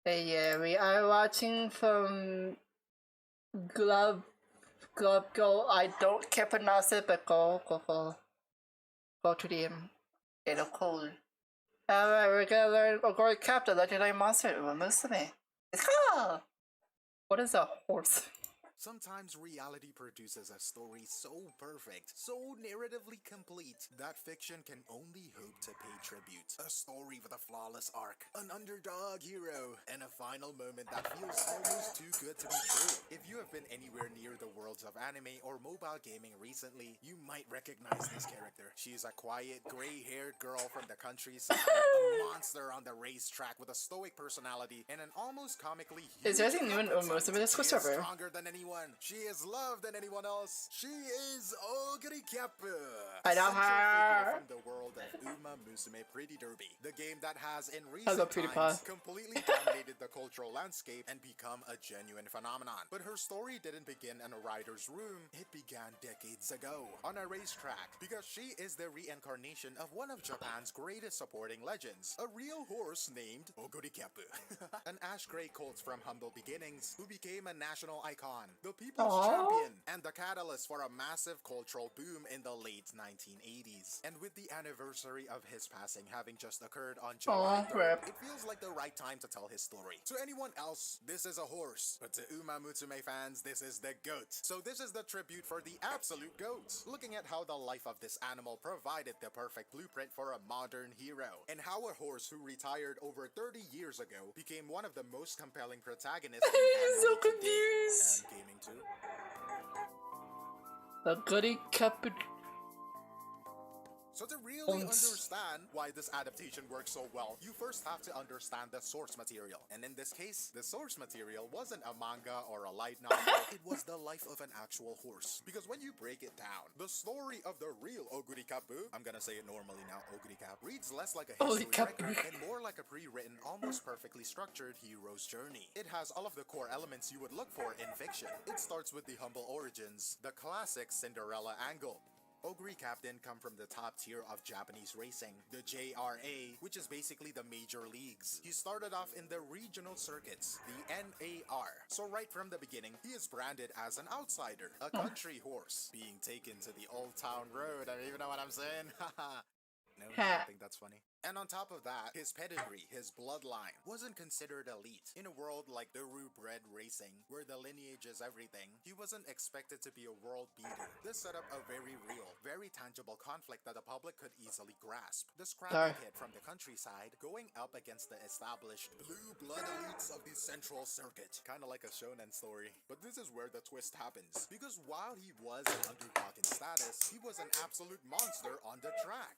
Yeah, we are watching from Glove Go. I don't care pronounce it, but go to the it'll cool. Alright, we're gonna learn Oguri Cap, the legendary monster Umamusume. It's cool! What is a horse? Sometimes reality produces a story so perfect, so narratively complete, that fiction can only hope to pay tribute. A story with a flawless arc, an underdog hero, and a final moment that feels almost too good to be true. If you have been anywhere near the worlds of anime or mobile gaming recently, you might recognize this character. She is a quiet, gray-haired girl from the countryside, a monster on the racetrack with a stoic personality and an almost comically huge Is there anything new in appetite. Umamusume? Let's go She is server. stronger than anyone. She is loved than anyone else. She is Oguri Cap, I know central figure her. from the world of Umamusume Pretty Derby, the game that has in Hello, recent PewDiePie. times completely dominated the cultural landscape and become a genuine phenomenon. But her story didn't begin in a writer's room. It began decades ago on a racetrack, because she is the reincarnation of one of Japan's greatest supporting legends, a real horse named Oguri Cap, an ash gray colt from humble beginnings who became a national icon, the people's champion, and the catalyst for a massive cultural boom in the late 1980s. And with the anniversary of his passing having just occurred on July 3rd, it feels like the right time to tell his story. To anyone else, this is a horse, but to Umamusume fans, this is the GOAT. So this is the tribute for the absolute GOAT, looking at how the life of this animal provided the perfect blueprint for a modern hero, and how a horse who retired over 30 years ago became one of the most compelling protagonists in anime so today, confused. and gaming too. Oguri Cap. So to really understand why this adaptation works so well, you first have to understand the source material. And in this case, the source material wasn't a manga or a light novel, it was the life of an actual horse. Because when you break it down, the story of the real Oguri Cap, I'm gonna say it normally now, Oguri Cap, reads less like a history record and more like a pre-written, almost perfectly structured hero's journey. It has all of the core elements you would look for in fiction. It starts with the humble origins, the classic Cinderella angle. Oguri Cap didn't come from the top tier of Japanese racing, the JRA, which is basically the major leagues. He started off in the regional circuits, the NAR. So right from the beginning, he is branded as an outsider, a country horse, being taken to the Old Town Road. I don't even know what I'm saying. Haha. No, I don't think that's funny. And on top of that, his pedigree, his bloodline, wasn't considered elite. In a world like the Rue-bred racing, where the lineage is everything, he wasn't expected to be a world beater. This set up a very real, very tangible conflict that the public could easily grasp. The scrappy kid from the countryside going up against the established blue blood elites of the central circuit. Kinda like a shonen story. But this is where the twist happens. Because while he was an underdog in status, he was an absolute monster on the track.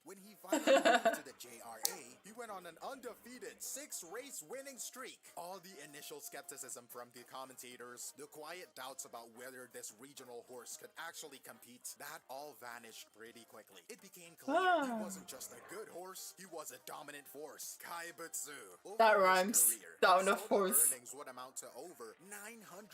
When he finally moved to the JRA, he went on an undefeated 6-race winning streak. All the initial skepticism from the commentators, the quiet doubts about whether this regional horse could actually compete, that all vanished pretty quickly. It became clear he wasn't just a good horse, he was a dominant force. Kaibutsu. That rhymes. Dominant force. Earnings would amount to over 912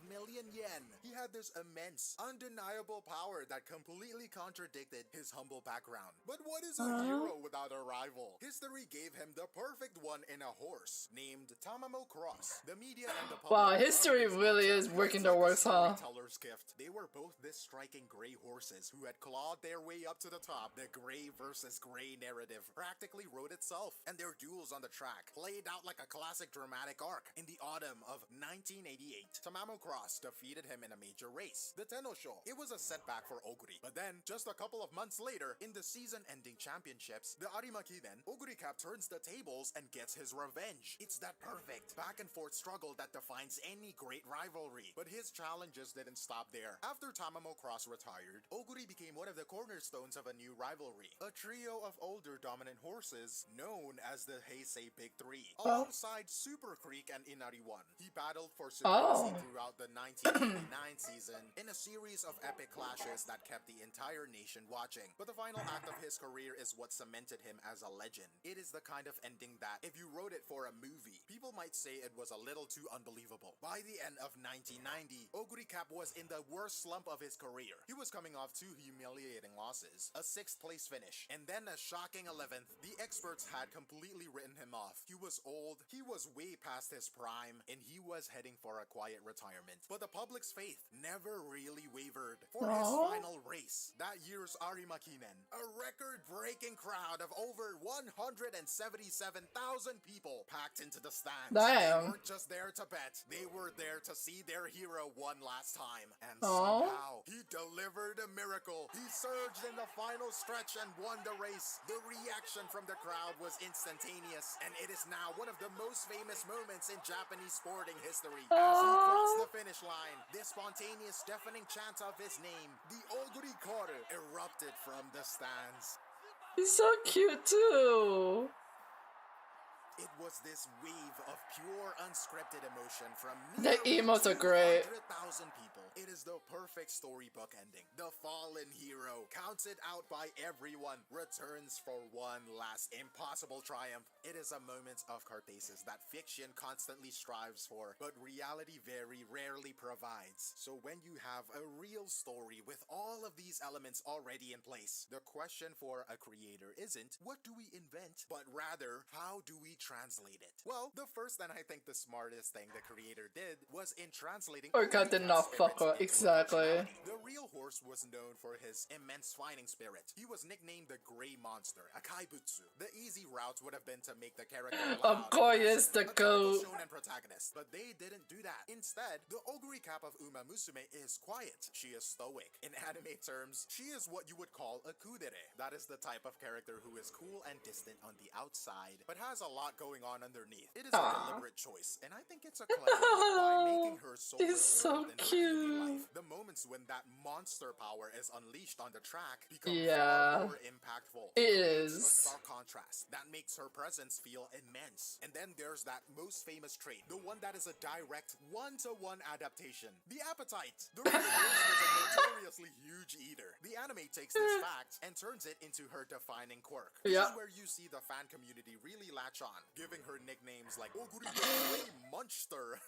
million yen. He had this immense, undeniable power that completely contradicted his humble background. But what is a hero without a rival? History gave him the perfect one in a horse, named Tamamo Cross. The media and the public. Wow, history really is working their works, huh? Storyteller's gift. They were both this striking gray horses who had clawed their way up to the top. The gray versus gray narrative practically wrote itself, and their duels on the track played out like a classic dramatic arc. In the autumn of 1988, Tamamo Cross defeated him in a major race, the Tenno-sho. It was a setback for Oguri, but then, just a couple of months later, in the season-ending championships, the Arimakiden, Oguri Cap turns the tables and gets his revenge. It's that perfect back-and-forth struggle that defines any great rivalry. But his challenges didn't stop there. After Tamamo Cross retired, Oguri became one of the cornerstones of a new rivalry, a trio of older dominant horses known as the Heisei Big Three. Alongside Super Creek and Inari 1, he battled for supremacy throughout the 1989 season in a series of epic clashes that kept the entire nation watching. But the final impact of his career is what cemented him as a legend. It is the kind of ending that, if you wrote it for a movie, people might say it was a little too unbelievable. By the end of 1990, Oguri Cap was in the worst slump of his career. He was coming off 2 humiliating losses, a 6th place finish, and then a shocking 11th. The experts had completely written him off. He was old, he was way past his prime, and he was heading for a quiet retirement. But the public's faith never really wavered. For his final race, that year's Arimakinen, a record-breaking crowd of over 177,000 people packed into the stands. Damn. They weren't just there to bet, they were there to see their hero one last time. And somehow, he delivered a miracle. He surged in the final stretch and won the race. The reaction from the crowd was instantaneous, and it is now one of the most famous moments in Japanese sporting history. As he crossed the finish line, the spontaneous deafening chant of his name, the Oguri Cap, erupted from the stands. He's so cute too. It was this wave of pure, unscripted emotion from The emotes are great. 200,000 people. It is the perfect storybook ending. The fallen hero, counted out by everyone, returns for one last impossible triumph. It is a moment of catharsis that fiction constantly strives for, but reality very rarely provides. So when you have a real story with all of these elements already in place, the question for a creator isn't, what do we invent? But rather, how do we translate it? Well, the first and I think the smartest thing the creator did was in translating Oguri did not fuck up, exactly. The real horse was known for his immense fighting spirit. He was nicknamed the Grey Monster, a kaibutsu. The easy route would have been to make the character loud, Of course, the goat. shonen protagonist, but they didn't do that. Instead, the Oguri Cap of Umamusume is quiet. She is stoic. In anime terms, she is what you would call a kudere. That is the type of character who is cool and distant on the outside, but has a lot going on underneath. It is a deliberate choice, and I think it's a clever one by making her so He's so cute. the moments when that monster power is unleashed on the track become Yeah. far more impactful. It It's a is. stark contrast that makes her presence feel immense. And then there's that most famous trait, the one that is a direct one-to-one adaptation, the appetite. The real horse was a notoriously huge eater. The anime takes this fact and turns it into her defining quirk. This Yeah. is where you see the fan community really latch on, giving her nicknames like Oguri the Grey Munster,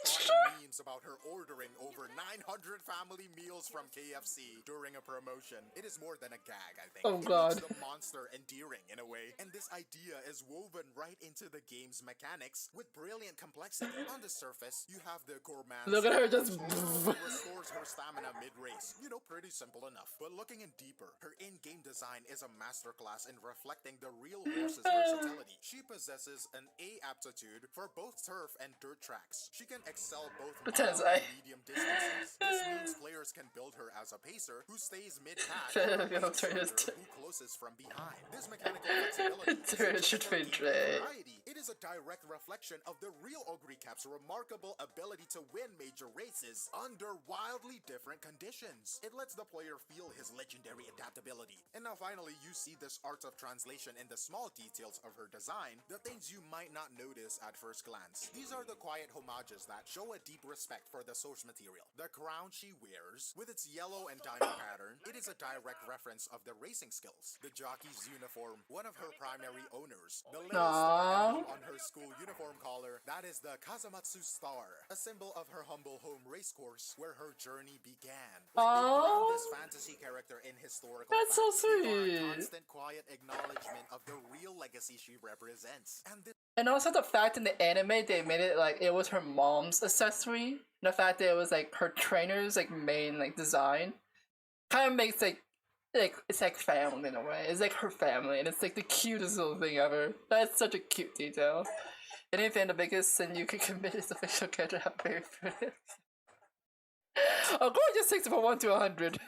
inspiring memes about her ordering over 900 family meals from KFC during a promotion. It is more than a gag, I think. Oh, It God. makes the monster endearing in a way, and this idea is woven right into the game's mechanics with brilliant complexity. On the surface, you have the gourmand. Look at her just. who restores her stamina mid-race. You know, pretty simple enough. But looking in deeper, her in-game design is a masterclass in reflecting the real horse's versatility. She possesses an A aptitude for both turf and dirt tracks. She can excel both mile and medium distances. This means players can build her as a pacer who stays mid-pack or a lane soldier who closes from behind. This mechanical flexibility isn't just for game variety. It is a direct reflection of the real Oguri Cap's remarkable ability to win major races under wildly different conditions. It lets the player feel his legendary adaptability. And now finally, you see this art of translation in the small details of her design, the things you might not notice at first glance. These are the quiet homages that show a deep respect for the source material. The crown she wears, with its yellow and diamond pattern, it is a direct reference of the racing skills. The jockey's uniform, one of her primary owners. The little star emblem on her school uniform collar, that is the Kazamatsu Star, a symbol of her humble home racecourse where her journey began. Like they ground this fantasy character in historical That's so facts. They are sweet. a constant quiet acknowledgement of the real legacy she represents. And this And also the fact in the anime they made it like it was her mom's accessory. The fact that it was like her trainer's like main like design kind of makes like it's like family in a way. It's like her family, and it's like the cutest little thing ever. That's such a cute detail. And even the biggest sin you can commit is the fictional character have very pretty. Oguri just takes it from 1 to 100.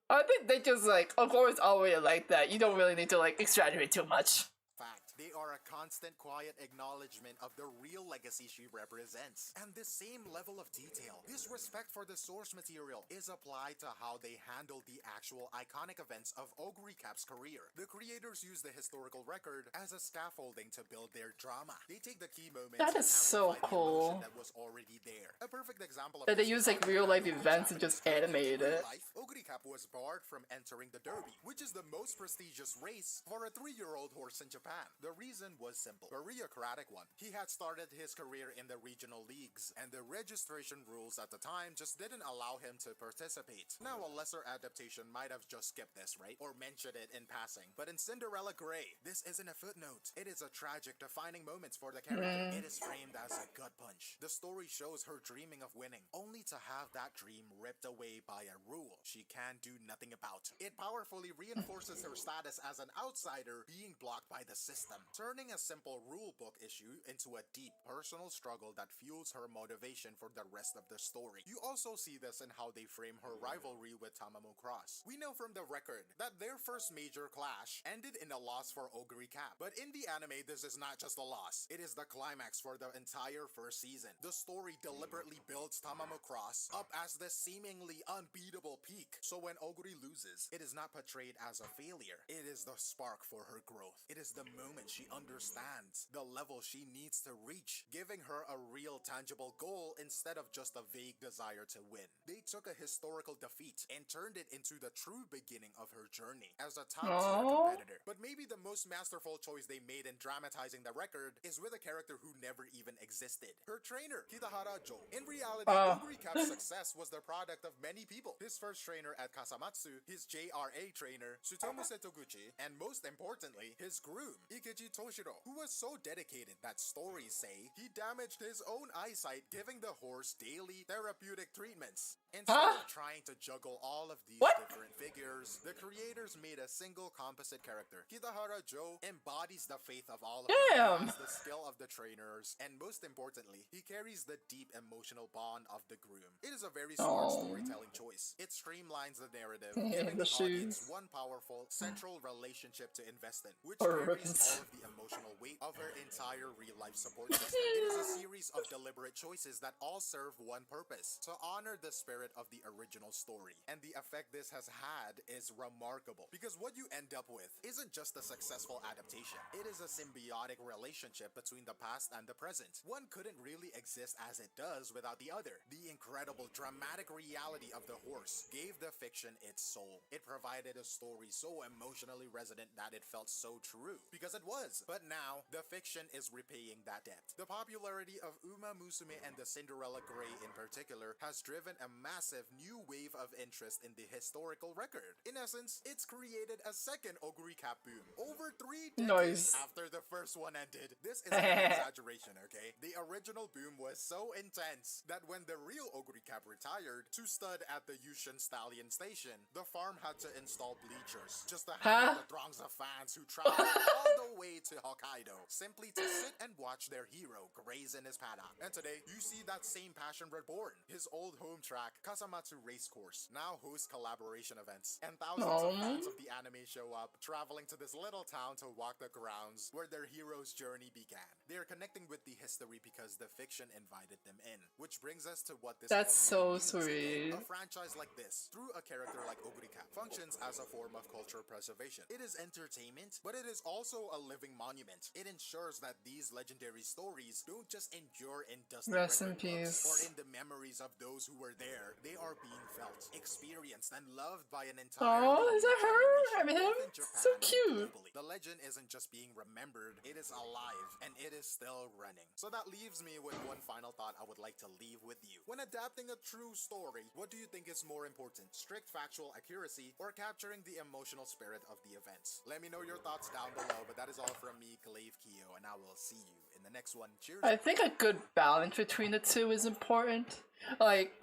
I think they just like Oguri's always like that. You don't really need to like exaggerate too much. fact, they are a constant quiet acknowledgement of the real legacy she represents. And this same level of detail, this respect for the source material, is applied to how they handle the actual iconic events of Oguri Cap's career. The creators use the historical record as a scaffolding to build their drama. They take the key moments That is and so amplify the cool. emotion that was already there. A perfect example of That they this use is like how real life Japanese events and just characters in animate real it. life, Oguri Cap Cap was barred from entering the Derby, which is the most prestigious race for a 3-year-old horse in Japan. The reason was simple, a bureaucratic one. He had started his career in the regional leagues, and the registration rules at the time just didn't allow him to participate. Now, a lesser adaptation might have just skipped this, right? Or mentioned it in passing. But in Cinderella Grey, this isn't a footnote. It is a tragic, defining moments for the character. It is framed as a gut punch. The story shows her dreaming of winning, only to have that dream ripped away by a rule she can do nothing about. It powerfully reinforces her status as an outsider being blocked by the system, turning a simple rule book issue into a deep personal struggle that fuels her motivation for the rest of the story. You also see this in how they frame her rivalry with Tamamo Cross. We know from the record that their first major clash ended in a loss for Oguri Cap, but in the anime this is not just a loss, it is the climax for the entire first season. The story deliberately builds Tamamo Cross up as the seemingly unbeatable peak, so when Oguri loses, it is not portrayed as a failure. It is the spark for her growth. It is the moment she understands the level she needs to reach, giving her a real tangible goal instead of just a vague desire to win. They took a historical defeat and turned it into the true beginning of her journey as a top-tier competitor. But maybe the most masterful choice they made in dramatizing the record is with a character who never even existed. Her trainer, Kitahara Jo. In reality, Oguri Cap's success was the product of many people. His first trainer at Kasamatsu, his JRA trainer, Tsutomu Setoguchi, and most importantly, his groom, Ikeji Toshiro, who was so dedicated that stories say he damaged his own eyesight giving the horse daily therapeutic treatments. Instead of trying to juggle all of these different figures, the creators made a single composite character. Kitahara Jo embodies the faith of all of them. He has the skill of the trainers, and most importantly, he carries the deep emotional bond of the groom. It is a very smart storytelling choice. It streamlines the narrative, giving the audience one powerful, central relationship to invest in, which carries all of the emotional weight of her entire real-life support system. It is a series of deliberate choices that all serve one purpose: to honor the spirit of the original story. And the effect this has had is remarkable, because what you end up with isn't just a successful adaptation. It is a symbiotic relationship between the past and the present. One couldn't really exist as it does without the other. The incredible dramatic reality of the horse gave the fiction its soul. It provided a story so emotionally resonant that it felt so true, because it was. But now, the fiction is repaying that depth. The popularity of Umamusume and the Cinderella Grey in particular has driven a massive new wave of interest in the historical record. In essence, it's created a second Oguri Cap boom. Over 3 decades after the first one ended. This isn't an exaggeration, okay? The original boom was so intense that when the real Oguri Cap retired to stud at the Yushin Stallion Station, the farm had to install bleachers just to handle the throngs of fans who traveled all the way to Hokkaido simply to sit and watch their hero graze in his paddock. And today, you see that same passion reborn. His old home track, Kasamatsu Racecourse, now hosts collaboration events, and thousands of fans of the anime show up, traveling to this little town to walk the grounds where their hero's journey began. They are connecting with the history because the fiction invited them in, which brings us to what this That's so means. sweet. A franchise like this, through a character like Oguri Cap, functions as a form of cultural preservation. It is entertainment, but it is also a living monument. It ensures that these legendary stories don't just endure in dusty record books or in the memories of those who were there. They are being felt, experienced, and loved by an entire is that her? I mean, him? So cute. The legend isn't just being remembered, it is alive, and it is still running. So that leaves me with one final thought I would like to leave with you. When adapting a true story, what do you think is more important? Strict factual accuracy or capturing the emotional spirit of the events? Let me know your thoughts down below, but that is all from me, Glaive Kyo, and I will see you in the next one. Cheers! I think a good balance between the two is important. Like,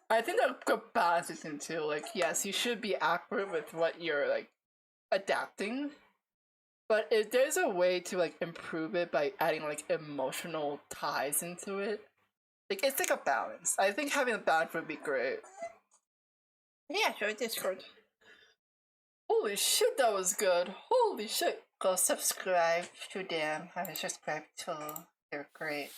I think a good balance is into, like, yes, you should be accurate with what you're, like, adapting, but if there's a way to, like, improve it by adding, like, emotional ties into it, like, it's like a balance. I think having a balance would be great. Yeah, sure, Discord. Holy shit, that was good. Holy shit. Go subscribe to them. I subscribe too. They're great.